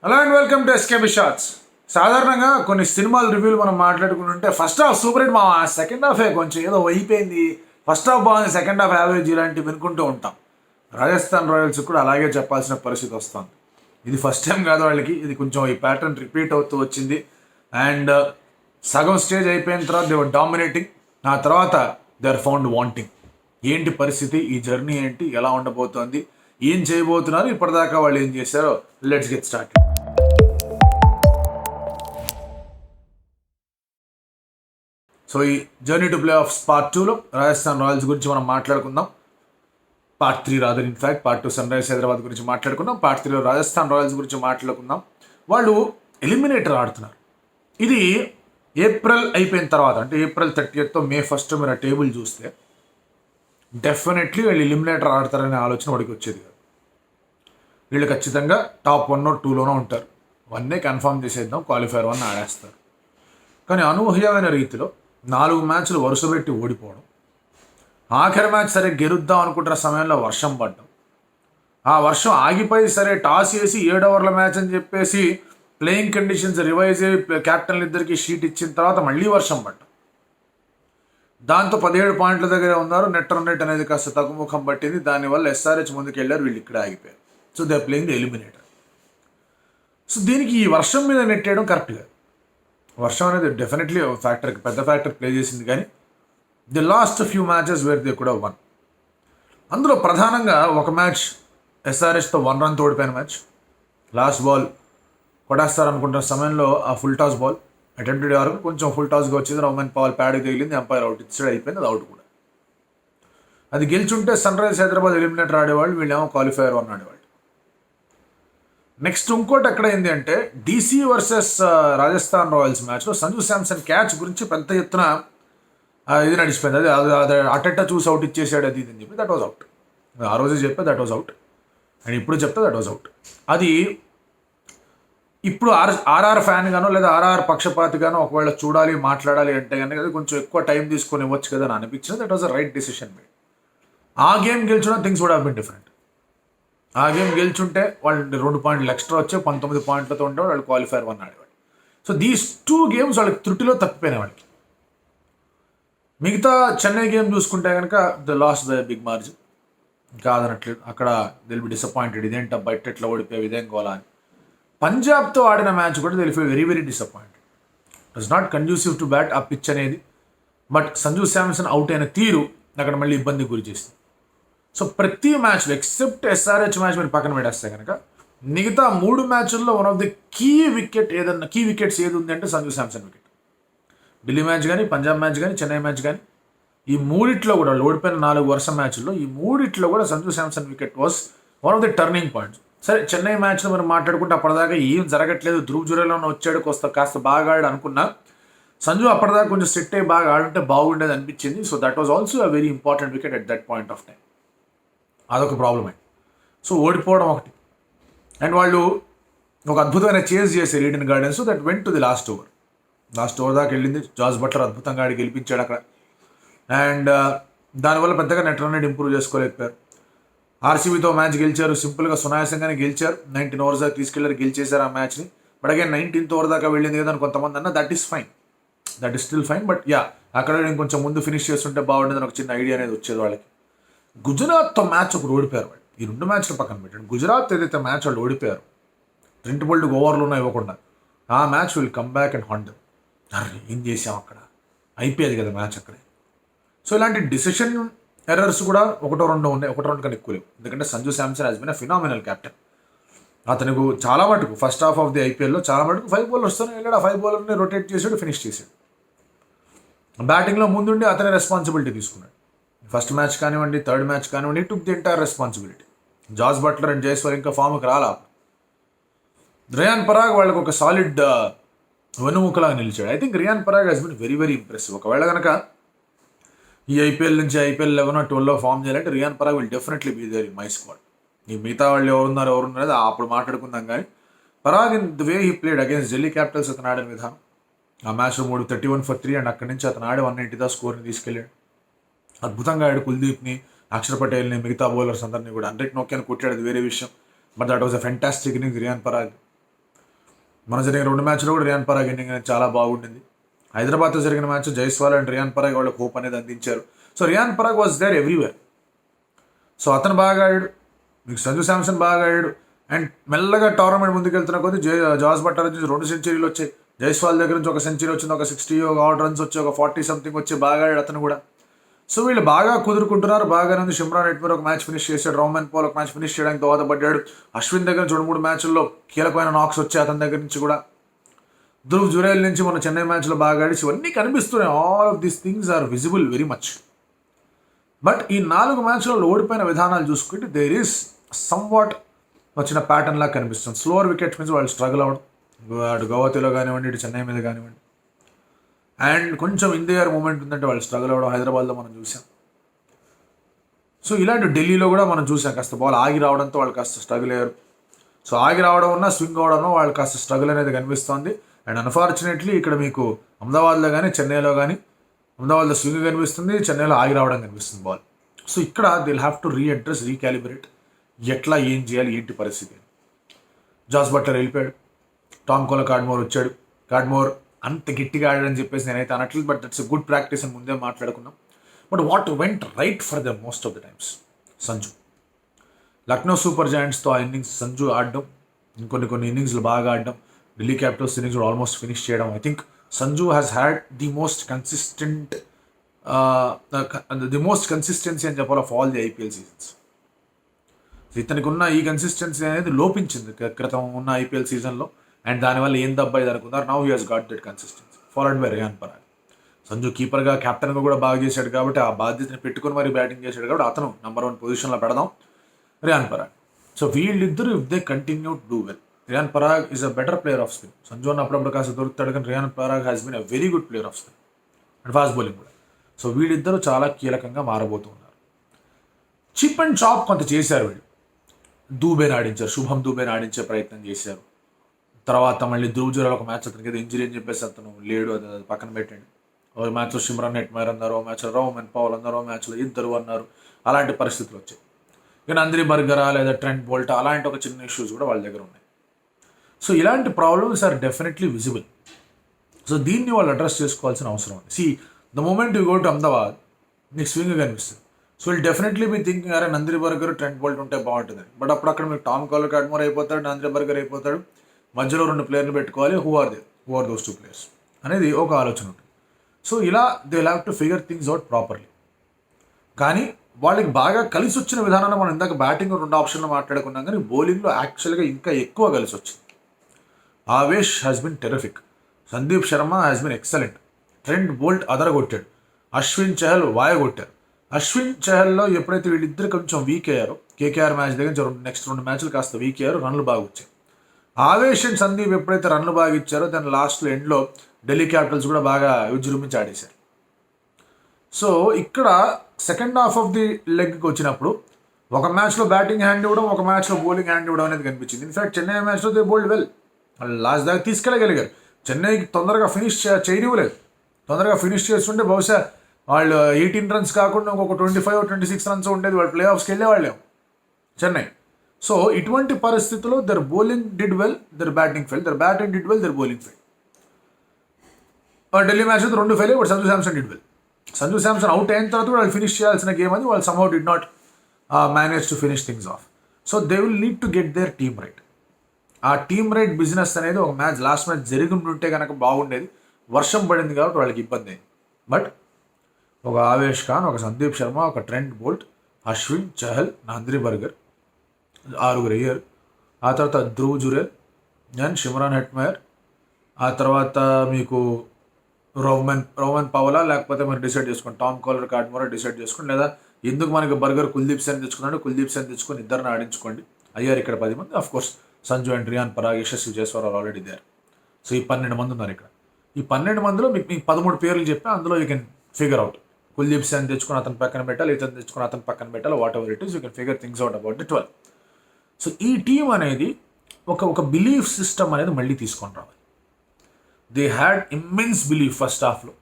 Hello and welcome to SKB shorts. సాధారణంగా కొన్ని సినిమాల రివ్యూలు మనం మాట్లాడుకుంటుంటే ఫస్ట్ హాఫ్ సూపర్ హిట్, మా సెకండ్ హాఫే కొంచెం ఏదో అయిపోయింది, ఫస్ట్ హాఫ్ బాగుంది, సెకండ్ హాఫ్ యావరేజ్ ఇలాంటివి వినుకుంటూ ఉంటాం. రాజస్థాన్ రాయల్స్ కూడా అలాగే చెప్పాల్సిన పరిస్థితి వస్తుంది. ఇది ఫస్ట్ టైం కాదు వాళ్ళకి, ఇది కొంచెం ఈ ప్యాటర్న్ రిపీట్ అవుతూ వచ్చింది. అండ్ సగం స్టేజ్ అయిపోయిన తర్వాత దే వర్ డామినేటింగ్, ఆ తర్వాత దే ఆర్ ఫౌండ్ వాంటింగ్. ఏంటి పరిస్థితి, ఈ జర్నీ ఏంటి, ఎలా ఉండబోతోంది, ఏం చేయబోతున్నారు, ఇప్పటిదాకా వాళ్ళు ఏం చేశారో లెట్స్ గెట్ స్టార్ట్. సో ఈ journey to playoffs part 2లో రాజస్థాన్ రాయల్స్ గురించి మనం మాట్లాడుకుందాం. పార్ట్ 3 రాదు, in fact part 2 Sunrisers Hyderabad గురించి మాట్లాడుకుందాం. పార్ట్ 3లో రాజస్థాన్ రాయల్స్ గురించి మాట్లాడుకుందాం. వాళ్ళు ఎలిమినేటర్ ఆడుతున్నారు. ఇది ఏప్రిల్ అయిపోయిన తర్వాత, అంటే ఏప్రిల్ 30th మే 1 మీరు ఆ టేబుల్ చూస్తే డెఫినెట్లీ వీళ్ళు ఎలిమినేటర్ ఆడతారనే ఆలోచన వాడికి వచ్చేది కాదు. వీళ్ళు ఖచ్చితంగా టాప్ 1 or 2లోనో ఉంటారు. 1 కన్ఫర్మ్ చేసేద్దాం, క్వాలిఫైర్ 1 ఆడేస్తారు. కానీ అనూహ్యమైన రీతిలో 4 మ్యాచ్లు వరుసపెట్టి ఓడిపోవడం, ఆఖరి మ్యాచ్ సరే గెలుద్దాం అనుకుంటున్న సమయంలో వర్షం పడ్డం, ఆ వర్షం ఆగిపోయి సరే టాస్ వేసి 7 ఓవర్ల మ్యాచ్ అని చెప్పేసి ప్లేయింగ్ కండిషన్స్ రివైజ్ అయ్యి క్యాప్టెన్లు ఇద్దరికి షీట్ ఇచ్చిన తర్వాత మళ్ళీ వర్షం పడ్డం, దాంతో 17 పాయింట్ల దగ్గర ఉన్నారు. నెట్ రన్ రేట్ అనేది కాస్త తగ్గుముఖం పట్టింది. దానివల్ల ఎస్ఆర్హెచ్ ముందుకు వెళ్ళారు, వీళ్ళు ఇక్కడ ఆగిపోయారు. So they playing the eliminator. So దీనికి ఈ వర్షం మీద నెట్టేయడం కరెక్ట్గా, వర్షం అనేది డెఫినెట్లీ ఫ్యాక్టర్, పెద్ద ఫ్యాక్టర్ ప్లే చేసింది. కానీ the last few matches where they కూడా వన్. అందులో ప్రధానంగా ఒక మ్యాచ్ ఎస్ఆర్హెచ్తో 1 run ఓడిపోయిన మ్యాచ్, లాస్ట్ బాల్ కొట్టేస్తారనుకుంటున్న సమయంలో ఆ ఫుల్ టాస్ బాల్ అటెంప్టెడ్ వరకు కొంచెం ఫుల్ టాస్గా వచ్చింది, రౌమన్ పవల్ ప్యాడ్కి తగిలింది, ఎంపైర్ అవుట్ ఇచ్చాడు, అయిపోయింది, అది అవుట్ కూడా. అది గెలుచుంటే సన్ రైజర్స్ హైదరాబాద్ ఎలిమినేటర్ ఆడేవాళ్ళు, వీళ్ళేమో క్వాలిఫైర్ 1 ఆడేవాళ్ళు. నెక్స్ట్ ఇంకోటి ఎక్కడ అయింది అంటే డీసీ వర్సెస్ రాజస్థాన్ రాయల్స్ మ్యాచ్లో సంజు శాంసన్ క్యాచ్ గురించి పెద్ద ఎత్తున ఇది నడిచిపోయింది. అది అటెట్ట చూసి అవుట్ ఇచ్చేసాడు, అది ఇది అని చెప్పి దట్ వాజ్ అవుట్. ఆ రోజే చెప్పే దట్ వాజ్ అవుట్, అండ్ ఇప్పుడు చెప్తే దట్ వాజ్ అవుట్. అది ఇప్పుడు ఆర్ఆర్ ఫ్యాన్ గానో లేదా ఆర్ఆర్ పక్షపాతిగానో ఒకవేళ చూడాలి మాట్లాడాలి అంటే కనుక అది కొంచెం ఎక్కువ టైం తీసుకొని ఇవ్వచ్చు కదా అని అనిపించింది. That was a right decision made. ఆ గేమ్ గెలిచడం things would have been different. ఆ గేమ్ గెలుచుంటే వాళ్ళు 2 పాయింట్లు ఎక్స్ట్రా వచ్చే 19 పాయింట్లతో ఉండేవాళ్ళు, వాళ్ళు క్వాలిఫైర్ 1 ఆడేవాళ్ళు. సో దీస్ 2 games వాళ్ళకి త్రుటిలో తప్పిపోయినాయి వాళ్ళకి. మిగతా చెన్నై గేమ్ చూసుకుంటే కనుక the last the big margin, కాదనట్లేదు, అక్కడ దిల్ బి డిసప్పాయింటెడ్, ఇదేంట బయట ఎట్లా ఓడిపోయావు, ఇదేం గోలా అని. పంజాబ్తో ఆడిన మ్యాచ్ కూడా Dil feel very very disappointed. It was not conducive to bat ఆ పిచ్ అనేది. బట్ సంజు శాంసన్ అవుట్ అయిన తీరు అక్కడ మళ్ళీ ఇబ్బందికి గురి చేసింది. సో ప్రతి మ్యాచ్లో ఎక్సెప్ట్ ఎస్ఆర్హెచ్ మ్యాచ్ మీరు పక్కన పెట్టేస్తే కనుక మిగతా 3 మ్యాచ్ల్లో one of the key wickets ఏది ఉంది అంటే సంజు శాంసన్ వికెట్. ఢిల్లీ మ్యాచ్ కానీ, పంజాబ్ మ్యాచ్ కానీ, చెన్నై మ్యాచ్ కానీ, ఈ 3 కూడా వాళ్ళు ఓడిపోయిన 4 వరుస మ్యాచ్ల్లో ఈ 3 కూడా Sanju Samson wicket was one of the turning points. సరే చెన్నై మ్యాచ్లో మనం మాట్లాడుకుంటే అప్పటిదాకా ఏం జరగట్లేదు, ధ్రువ్ జురేలోనే వచ్చాడు, కాస్త బాగా ఆడు అనుకున్నా. సంజు అప్పటిదాకా కొంచెం సెట్ అయ్యి బాగా ఆడుంటే బాగుండేది అనిపించింది. So that was also a very important wicket at that point of time. అదొక ప్రాబ్లమే. సో ఓడిపోవడం ఒకటి, అండ్ వాళ్ళు ఒక అద్భుతమైన చేజ్ చేశారు Eden gardens. That went to the last over దాకా వెళ్ళింది. జాస్ బట్లర్ అద్భుతంగా ఆడి గెలిపించాడు అక్కడ. అండ్ దానివల్ల పెద్దగా నెట్ రన్ రేట్ ఇంప్రూవ్ చేసుకోలేకపోయారు. ఆర్సీబీతో మ్యాచ్ గెలిచారు, సింపుల్గా సునాయాసంగానే గెలిచారు. 19 overs దాకా తీసుకెళ్లారు, గెలిచేశారు ఆ మ్యాచ్ని. బట్ అగైన్ 19th over దాకా వెళ్ళింది కదా అని కొంతమంది అన్న, that is fine, that is still fine. But yeah, అక్కడ ఇంకొంచెం ముందు ఫినిష్ చేస్తుంటే బాగుండేదని ఒక చిన్న ఐడియా అనేది వచ్చేది వాళ్ళకి. గుజరాత్తో మ్యాచ్ ఒకరు ఓడిపోయారు వాళ్ళు. ఈ 2 మ్యాచ్లు పక్కన పెట్టండి, గుజరాత్ ఏదైతే మ్యాచ్ వాళ్ళు ఓడిపోయారు, ట్రెంట్ బోల్ట్కి ఓవర్లోనే ఇవ్వకుండా, ఆ match will come back and haunt. అరే ఏం చేసాం అక్కడ, అయిపోయేది కదా మ్యాచ్ అక్కడే. సో ఇలాంటి డిసిషన్ ఎర్రర్స్ కూడా 1-2 ఉన్నాయి, 1-2 కన్నా ఎక్కువ లేవు. ఎందుకంటే Sanju Samson has bin a phenomenal captain. అతనికి చాలా మటుకు ఫస్ట్ హాఫ్ ఆఫ్ ది ఐపీఎల్లో చాలా మటుకు 5 bowlers వెళ్ళాడు, ఆ 5 bowlers రొటేట్ చేసాడు, ఫినిష్ చేశాడు. బ్యాటింగ్లో ముందుండి అతనే రెస్పాన్సిబిలిటీ తీసుకున్నాడు. ఫస్ట్ మ్యాచ్ కానివ్వండి, థర్డ్ మ్యాచ్ కానివ్వండి, took the entire responsibility. Jos Buttler and Jaiswal ఇంకా ఫామ్కి రాలా. రియాన్ పరాగ్ వాళ్ళకి ఒక సాలిడ్ వెనుముకలాగా నిలిచాడు. I think Riyan Parag he's been very very impressive. ఒకవేళ కనుక ఈ ఐపీఎల్ నుంచి ఐపీఎల్ 11 or 12 ఫామ్ చేయాలంటే Riyan Parag will definitely be there in my squad. ఈ మిగతా వాళ్ళు ఎవరున్నారు అప్పుడు మాట్లాడుకుందాం. కానీ Parag in the way he played against Delhi capitals అతను ఆడిన విధానం, ఆ మ్యాచ్లో 31 for 3 అండ్ అక్కడి నుంచి అతను ఆడి 190 స్కోర్ని తీసుకెళ్ళాడు. అద్భుతంగా ఆడు కుల్దీప్ని, అక్షర్ పటేల్ని, మిగతా బౌలర్స్ అందరినీ కూడా 100 నొక్కాను కొట్టాడు, అది వేరే విషయం. But that was a fantastic innings Riyan Parag. మన జరిగిన 2 మ్యాచ్లో కూడా రియాన్ పరాగ్ ఇన్నింగ్ అనేది చాలా బాగుండింది. హైదరాబాద్తో జరిగిన మ్యాచ్ జైస్వాల్ అండ్ రియాన్ పరాగ్ వాళ్ళకి హోప్ అనేది అందించారు. So Riyan Parag was there everywhere. So అతను బాగా ఆడాడు, మీకు సంజు శాంసన్ బాగా ఆడాడు. అండ్ మెల్లగా టోర్నమెంట్ ముందుకెళ్తున్న కొద్దీ జాస్ బట్లర్ నుంచి 2 సెంచరీలు వచ్చాయి, జైస్వాల్ దగ్గర నుంచి ఒక సెంచరీ వచ్చింది, ఒక 60 ఆల్ రన్స్ వచ్చి ఒక 40 సంథింగ్ వచ్చి బాగా ఆడాడు అతను కూడా. సో వీళ్ళు బాగా కుదురుకుంటున్నారు, బాగానే ఉంది. షిమ్రాన్ హెట్మేర్ ఒక మ్యాచ్ ఫినిష్ చేశాడు, రోమన్ పౌల్ ఒక మ్యాచ్ ఫినిష్ చేయడానికి దోహదపడ్డాడు. అశ్విన్ దగ్గర నుంచి 2-3 మ్యాచ్ల్లో కీలకమైన నాక్స్ వచ్చాయి అతని దగ్గర నుంచి కూడా. ధ్రువ్ జురేల్ నుంచి మన చెన్నై మ్యాచ్లో బాగా ఆడి, ఇవన్నీ కనిపిస్తున్నాయి. All of these things are visible very much. But ఈ 4 మ్యాచ్లలో ఓడిపోయిన విధానాలు చూసుకుంటే దేర్ ఈస్ సమ్ వాట్ వచ్చిన ప్యాటర్న్ లాగా కనిపిస్తుంది. స్లోవర్ వికెట్స్ మీద వాళ్ళు స్ట్రగుల్ అవ్వడం, అటు గౌహతిలో కానివ్వండి, ఇటు చెన్నై మీద కానివ్వండి. అండ్ కొంచెం ఇండియర్ మూమెంట్ ఉందంటే వాళ్ళు స్ట్రగుల్ అవ్వడం హైదరాబాద్లో మనం చూసాం. సో ఇలాంటి ఢిల్లీలో కూడా మనం చూసాం, కాస్త బాల్ ఆగి రావడంతో వాళ్ళు కాస్త స్ట్రగుల్ అయ్యారు. సో ఆగి రావడం ఉన్నా స్వింగ్ అవడంలో వాళ్ళు కాస్త స్ట్రగుల్ అనేది కనిపిస్తుంది. అండ్ అన్ఫార్చునేట్లీ ఇక్కడ మీకు అహ్మదాబాద్లో కానీ చెన్నైలో కానీ, అహ్మదాబాద్లో స్వింగ్ కనిపిస్తుంది, చెన్నైలో ఆగి రావడం కనిపిస్తుంది బాల్. సో ఇక్కడ they'll have to readdress, recalibrate, ఎట్లా ఏం చేయాలి, ఏంటి పరిస్థితి. జాస్ బట్లర్ వెళ్ళిపోయాడు, టామ్ కార్డ్మోర్ వచ్చాడు. కార్డ్మోర్ అంత గట్టిగా ఆడాడని చెప్పేసి నేనైతే అనట్లేదు, but that's a good practice అని ముందే మాట్లాడుకున్నాం. But what went right for the most of the times, Sanju. Lucknow Super జాయింట్స్తో ఆ ఇన్నింగ్స్ సంజు ఆడడం, కొన్ని ఇన్నింగ్స్లు బాగా ఆడడం, ఢిల్లీ క్యాపిటల్స్ ఇన్నింగ్స్ కూడా ఆల్మోస్ట్ ఫినిష్ చేయడం. I think Sanju has had the most consistency అని చెప్పాలి of all the IPL seasons. ఇతనికి ఉన్న ఈ కన్సిస్టెన్సీ అనేది లోపించింది క్రితం ఉన్న ఐపీఎల్ సీజన్లో. అండ్ దానివల్ల ఏం దబ్బాయి అనుకున్నారు. Now he has got that consistency followed by Riyan Parag. Sanju కీపర్గా, క్యాప్టెన్గా కూడా బాగా చేశాడు కాబట్టి ఆ బాధ్యతని పెట్టుకుని మరి బ్యాటింగ్ చేశాడు కాబట్టి అతను నెంబర్ 1 పొజిషన్లో పెడదాం రియాన్ పరాగ్. సో వీళ్ళిద్దరూ if they continue to do well, Riyan Parag is a better player of spin. Sanju అన్న అప్పుడప్పుడు కాస్త దొరుకుతాడు, కానీ Riyan Parag has been a very good player of spin and fast bowling కూడా. సో వీళ్ళిద్దరూ చాలా కీలకంగా మారబోతున్నారు. చిప్ అండ్ చాప్ కొంత చేశారు వీళ్ళు. దూబేని ఆడించారు, శుభం దూబేని ఆడించే ప్రయత్నం చేశారు. తర్వాత మళ్ళీ ధ్రువ్ జురేల్ ఒక మ్యాచ్ అతనికి ఇంజరీ అని చెప్పేసి అతను లేడు, అది పక్కన పెట్టండి. ఓ మ్యాచ్లో షిమ్రాన్ హెట్మేర్ అన్నారు, ఓ మ్యాచ్లో రోమన్ పౌల్ అన్నారు, ఓ మ్యాచ్లో ఇద్దరు అన్నారు. అలాంటి పరిస్థితులు వచ్చాయి. ఇక నందిని బర్గరా లేదా ట్రెంట్ బోల్ట్ అలాంటి ఒక చిన్న ఇష్యూస్ కూడా వాళ్ళ దగ్గర ఉన్నాయి. సో ఇలాంటి problems are definitely visible. So దీన్ని వాళ్ళు అడ్రస్ చేసుకోవాల్సిన అవసరం ఉంది. See the moment you go to Ahmedabad మీకు స్వింగ్ కనిపిస్తుంది. So will definitely me thinking అరే నందిని బర్గర్, ట్రెంట్ బోల్ట్ ఉంటే బాగుంటుంది. బట్ అప్పుడు అక్కడ మీకు టామ్ కార్డ్మోర్ అయిపోతాడు, నందిని బర్గర్ అయిపోతాడు, మధ్యలో 2 ప్లేయర్లు పెట్టుకోవాలి. హూ ఆర్ దోస్ 2 ప్లేయర్స్ అనేది ఒక ఆలోచన ఉంటుంది. సో ఇలా they have to figure things out properly. కానీ వాళ్ళకి బాగా కలిసి వచ్చిన విధానాన్ని మనం ఇందాక బ్యాటింగ్ 2 ఆప్షన్లు మాట్లాడుకున్నాం, కానీ బౌలింగ్లో యాక్చువల్గా ఇంకా ఎక్కువ కలిసి వచ్చింది. Avesh has been terrific, Sandeep Sharma has been excellent, Trent Boult అదరగొట్టాడు, అశ్విన్ చహల్ వాయగొట్టారు. అశ్విన్ చహల్లో ఎప్పుడైతే వీళ్ళిద్దరు కొంచెం వీక్ అయ్యారో, కేకేఆర్ మ్యాచ్ దగ్గర నుంచి నెక్స్ట్ 2 మ్యాచ్లు కాస్త వీక్ అయ్యారు, రన్లు బాగా వచ్చాయి. ఆవేష్ అండ్ సందీప్ ఎప్పుడైతే రన్లు బాగా ఇచ్చారో దాని లాస్ట్లో ఎండ్లో ఢిల్లీ క్యాపిటల్స్ కూడా బాగా విజృంభించి ఆడేశారు. సో ఇక్కడ సెకండ్ హాఫ్ ఆఫ్ ది లెగ్కి వచ్చినప్పుడు ఒక మ్యాచ్లో బ్యాటింగ్ హ్యాండ్ ఇవ్వడం, ఒక మ్యాచ్లో బౌలింగ్ హ్యాండ్ ఇవ్వడం అనేది కనిపించింది. ఇన్ఫాక్ట్ చెన్నై మ్యాచ్లో దే బౌల్డ్ వెల్, వాళ్ళు లాస్ట్ దాకా తీసుకెళ్ళగలిగారు. చెన్నైకి తొందరగా ఫినిష్ చేయనివ్వలేదు. తొందరగా ఫినిష్ చేస్తుంటే బహుశా వాళ్ళు 18 రన్స్ కాకుండా ఇంకొక 25-26 రన్స్ ఉండేది, వాళ్ళు ప్లే ఆఫ్స్కి వెళ్ళేవాళ్ళేమో చెన్నై. సో ఇటువంటి పరిస్థితుల్లో their bowling did well, their batting fail, their batting did well, their bowling fail. Delhi match అయితే 2 fail, but Sanju Samson did well. Sanju Samson out అయిన తర్వాత వాళ్ళు ఫినిష్ చేయాల్సిన గేమ్ అది, వాళ్ళు somehow did not manage to finish things off. So they will need to get their team right. ఆ team right business అనేది ఒక మ్యాచ్ లాస్ట్ మ్యాచ్ జరిగి ఉంటే కనుక బాగుండేది. వర్షం పడింది కాబట్టి వాళ్ళకి ఇబ్బంది అయింది. బట్ ఒక ఆవేష్ ఖాన్, ఒక సందీప్ శర్మ, ఒక Trent Boult, Ashwin Chahal, Nandini burger 6 అయ్యారు. ఆ తర్వాత Dhruv Jurel and Shimron Hetmyer. ఆ తర్వాత మీకు రోమన్ పౌలా, లేకపోతే మీరు డిసైడ్ చేసుకోండి టామ్ కార్డ్మోర్ డిసైడ్ చేసుకోండి, లేదా ఎందుకు మనకి బర్గర్ కుల్దీప్ సేన్ తెచ్చుకున్నాడు, కుల్దీప్ సేన్ తెచ్చుకొని ఇద్దరిని ఆడించుకోండి. అయ్యారు ఇక్కడ 10 మంది. Of course Sanju and Riyan Parag, Yashasvi Jaiswal are already there. So ఈ 12 మంది ఉన్నారు ఇక్కడ. ఈ 12 మందిలో మీకు 13 పేర్లు చెప్పి అందులో you can figure out. Kuldeep Sen తెచ్చుకొని అతను పక్కన పెట్టాలి, ఇతను తెచ్చుకొని అతను పక్కన పెట్టాలి, what ever it is you can figure things out about the 12. So ఈ టీం అనేది ఒక బిలీఫ్ సిస్టమ్ అనేది మళ్ళీ తీసుకొని రావాలి. They had immense belief first హాఫ్లో.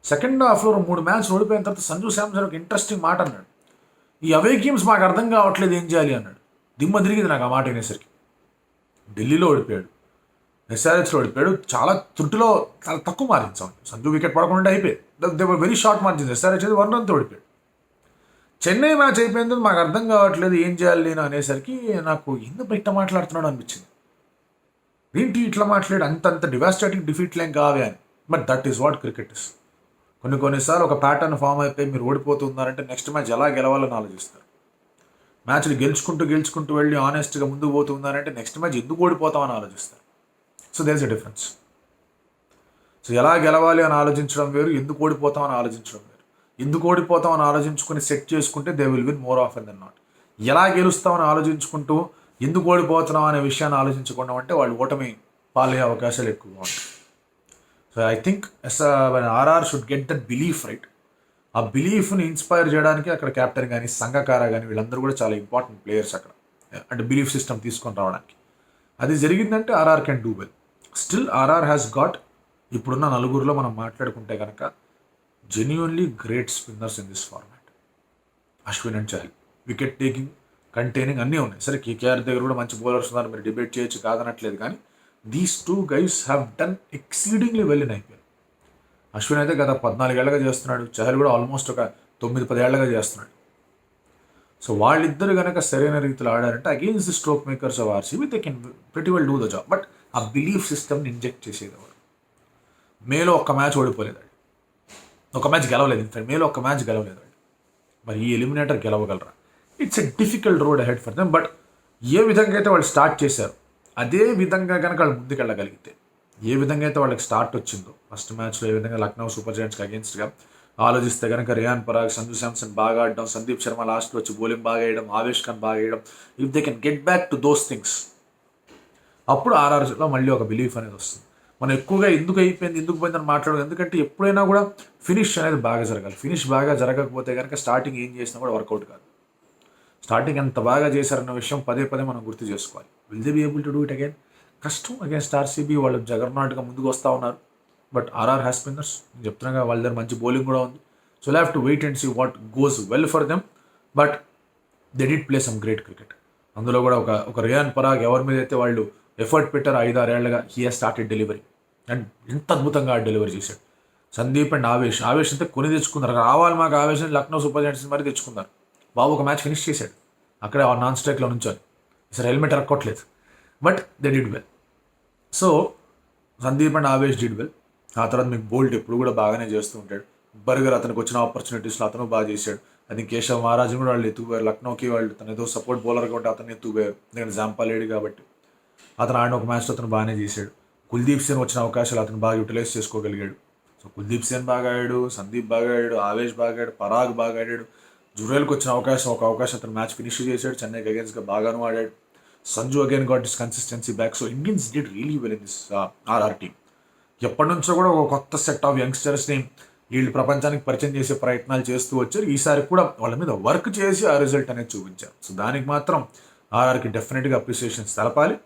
సెకండ్ హాఫ్లో 3 మ్యాచ్లు ఓడిపోయిన తర్వాత సంజు శాంసన్ ఒక ఇంట్రెస్టింగ్ మాట అన్నాడు, ఈ అవే గేమ్స్ మాకు అర్థం కావట్లేదు ఏం చేయాలి అన్నాడు. దిమ్మ తిరిగింది నాకు ఆ మాట వినేసరికి. ఢిల్లీలో ఓడిపోయాడు, ఎస్ఆర్హెచ్లో ఓడిపోయాడు. చాలా త్రుటిలో చాలా తక్కువ మార్జిన్స్ అవును. సంజు వికెట్ పడకుండా అయిపోయాయి. They were very short margins. SRH అయితే 1 రన్తో ఓడిపోయాడు. చెన్నై మ్యాచ్ అయిపోయింది, మాకు అర్థం కావట్లేదు ఏం చేయాలి నేను అనేసరికి నాకు ఎందుకు ఇట్లా మాట్లాడుతున్నాడు అనిపించింది. ఏంటి ఇట్లా మాట్లాడు, అంతంత డివాస్టేటింగ్ డిఫీట్లు ఏం కావే అని. But that is what cricket is. కొన్నిసార్లు ఒక ప్యాటర్న్ ఫామ్ అయిపోయి మీరు ఓడిపోతున్నారంటే నెక్స్ట్ మ్యాచ్ ఎలా గెలవాలని ఆలోచిస్తారు. మ్యాచ్లు గెలుచుకుంటూ వెళ్ళి ఆనెస్ట్గా ముందుకు పోతున్నారంటే నెక్స్ట్ మ్యాచ్ ఎందుకు ఓడిపోతామని ఆలోచిస్తారు. So there is a difference. So ఎలా గెలవాలి అని ఆలోచించడం వేరు, ఎందుకు ఓడిపోతామని ఆలోచించడం వేరు. ఎందుకు ఓడిపోతామని ఆలోచించుకొని సెట్ చేసుకుంటే they will win more often than not. ఎలా గెలుస్తామని ఆలోచించుకుంటూ ఎందుకు ఓడిపోతున్నాం అనే విషయాన్ని ఆలోచించకుండా అంటే వాళ్ళు ఓటమి పాలయ్యే అవకాశాలు ఎక్కువగా ఉంటాయి. So I think RR should get that belief right. ఆ బిలీఫ్ని ఇన్స్పైర్ చేయడానికి అక్కడ కెప్టెన్ కానీ సంగకార కానీ వీళ్ళందరూ కూడా చాలా ఇంపార్టెంట్ ప్లేయర్స్ అక్కడ. అంటే బిలీఫ్ సిస్టమ్ తీసుకొని రావడానికి అది జరిగిందంటే RR can do well. Still RR has got, ఇప్పుడున్న నలుగురిలో మనం మాట్లాడుకుంటే కనుక genuinely great spinners in this format. Ashwin and Chahal wicket taking, containing అన్నీ ఉన్నాయి. సరే కేకేఆర్ దగ్గర కూడా మంచి బౌలర్స్ ఉన్నారు, మీరు డిబేట్ చేయొచ్చు కాదనట్లేదు. కానీ these 2 guys have done exceedingly well in IPL. Ashwin అయితే గత 14 ఏళ్లుగా చేస్తున్నాడు, చహల్ కూడా ఆల్మోస్ట్ ఒక 9-10 ఏళ్లుగా చేస్తున్నాడు. సో వాళ్ళిద్దరు కనుక సరైన రీతిలో ఆడారంటే against the stroke makers of RCB they can pretty well do the job. But ఆ బిలీఫ్ సిస్టమ్ని ఇంజెక్ట్ చేసేది ఎవరు? మేలో ఒక్క మ్యాచ్ ఓడిపోలేదు, ఒక మ్యాచ్ గెలవలేదు. ఇన్ఫాక్ట్ మేలో ఒక్క మ్యాచ్ గెలవలేదు. మరి ఈ ఎలిమినేటర్ గెలవగలరా? It's a difficult road ahead for them. But ఏ విధంగా అయితే వాళ్ళు స్టార్ట్ చేశారు అదే విధంగా కనుక వాళ్ళు ముందుకెళ్ళగలిగితే, ఏ విధంగా అయితే వాళ్ళకి స్టార్ట్ వచ్చిందో ఫస్ట్ మ్యాచ్లో, ఏ విధంగా లక్నో సూపర్ జైంట్స్కి అగేన్స్ట్గా ఆలోచిస్తే కనుక రియాన్ పరాగ్, సంజు శాంసన్ బాగా ఆడడం, సందీప్ శర్మ లాస్ట్లో వచ్చి బౌలింగ్ బాగా వేయడం, ఆవేష్ ఖాన్ బాగా వేయడం, if they can get back to those things అప్పుడు ఆర్ఆర్లో మళ్ళీ ఒక బిలీఫ్ అనేది వస్తుంది. మనం ఎక్కువగా ఎందుకు అయిపోయింది ఎందుకు పోయిందని మాట్లాడదు. ఎందుకంటే ఎప్పుడైనా కూడా ఫినిష్ అనేది బాగా జరగాలి. ఫినిష్ బాగా జరగకపోతే కనుక స్టార్టింగ్ ఏం చేసినా కూడా వర్కౌట్ కాదు. స్టార్టింగ్ ఎంత బాగా చేశారన్న విషయం పదే మనం గుర్తు చేసుకోవాలి. Will they be able to do it again? కష్టం. అగైన్స్ట్ ఆర్సీబీ వాళ్ళు జగర్నాట్గా ముందుకు వస్తూ ఉన్నారు. బట్ ఆర్ఆర్ హ్యాస్ స్పిన్నర్స్, నేను చెప్తున్నాగా వాళ్ళ దగ్గర మంచి బౌలింగ్ కూడా ఉంది. So will have to wait and see what goes well for them. But they did play some great cricket. అందులో కూడా ఒక రియాన్ పరాగ్ ఎవరి మీద అయితే వాళ్ళు ఎఫర్ట్ పెట్టారు 5-6 ఏళ్లుగా, he has started delivery. And ఎంత అద్భుతంగా డెలివరీ చేశాడు. సందీప్ అండ్ ఆవేష్ అంతా కొని తెచ్చుకున్నారు. రావాలి మాకు ఆవేశం, లక్నో సూపర్ జైంట్స్ మరి తెచ్చుకున్నారు. బాబు ఒక మ్యాచ్ ఫినిష్ చేశాడు అక్కడే నాన్ స్ట్రైక్లో నుంచొని. సరే హెల్మెట్ రక్కోట్లేదు, but they did well. So Sandeep and Avesh did well. ఆ తర్వాత మీకు బోల్ట్ ఎప్పుడు కూడా బాగానే చేస్తూ ఉంటాడు. బర్గర్ అతనికి వచ్చిన ఆపర్చునిటీస్లో అతను బాగా చేశాడు. అది కేశవ్ మహారాజ్ కూడా వాళ్ళు ఎత్తుకుపోయారు. లక్నోకి వాళ్ళు తను ఏదో సపోర్ట్ బౌలర్ కాబట్టి అతను ఎత్తుకుపోయారు, ఎందుకంటే జాంపా లేడు కాబట్టి. అతను ఆడిన ఒక మ్యాచ్లో అతను బాగానే చేశాడు. కుల్దీప్ సేన్ వచ్చిన అవకాశాలు అతను బాగా యూటిలైజ్ చేసుకోగలిగాడు. సో కుల్దీప్ సేన్ బాగా ఆడాడు, సందీప్ బాగా ఆడాడు, ఆవేష్ బాగా ఆడాడు, పరాగ్ బాగా ఆడాడు. జురేల్కి వచ్చిన ఒక అవకాశం అతను మ్యాచ్ ఫినిష్ చేశాడు. చెన్నైకి అగేన్స్గా బాగాను ఆడాడు. Sanju again got this consistency back. So Indians did really well in this RR team. ఎప్పటి నుంచో కూడా ఒక కొత్త సెట్ ఆఫ్ యంగ్స్టర్స్ని వీళ్ళు ప్రపంచానికి పరిచయం చేసే ప్రయత్నాలు చేస్తూ వచ్చారు. ఈసారి కూడా వాళ్ళ మీద వర్క్ చేసి ఆ రిజల్ట్ అనేది చూపించారు. సో దానికి మాత్రం ఆర్ఆర్కి డెఫినెట్గా అప్రిసియేషన్స్ తెలపాలి.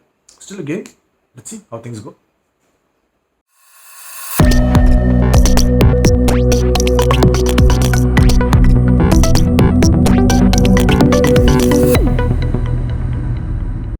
Still game, let's see how things go.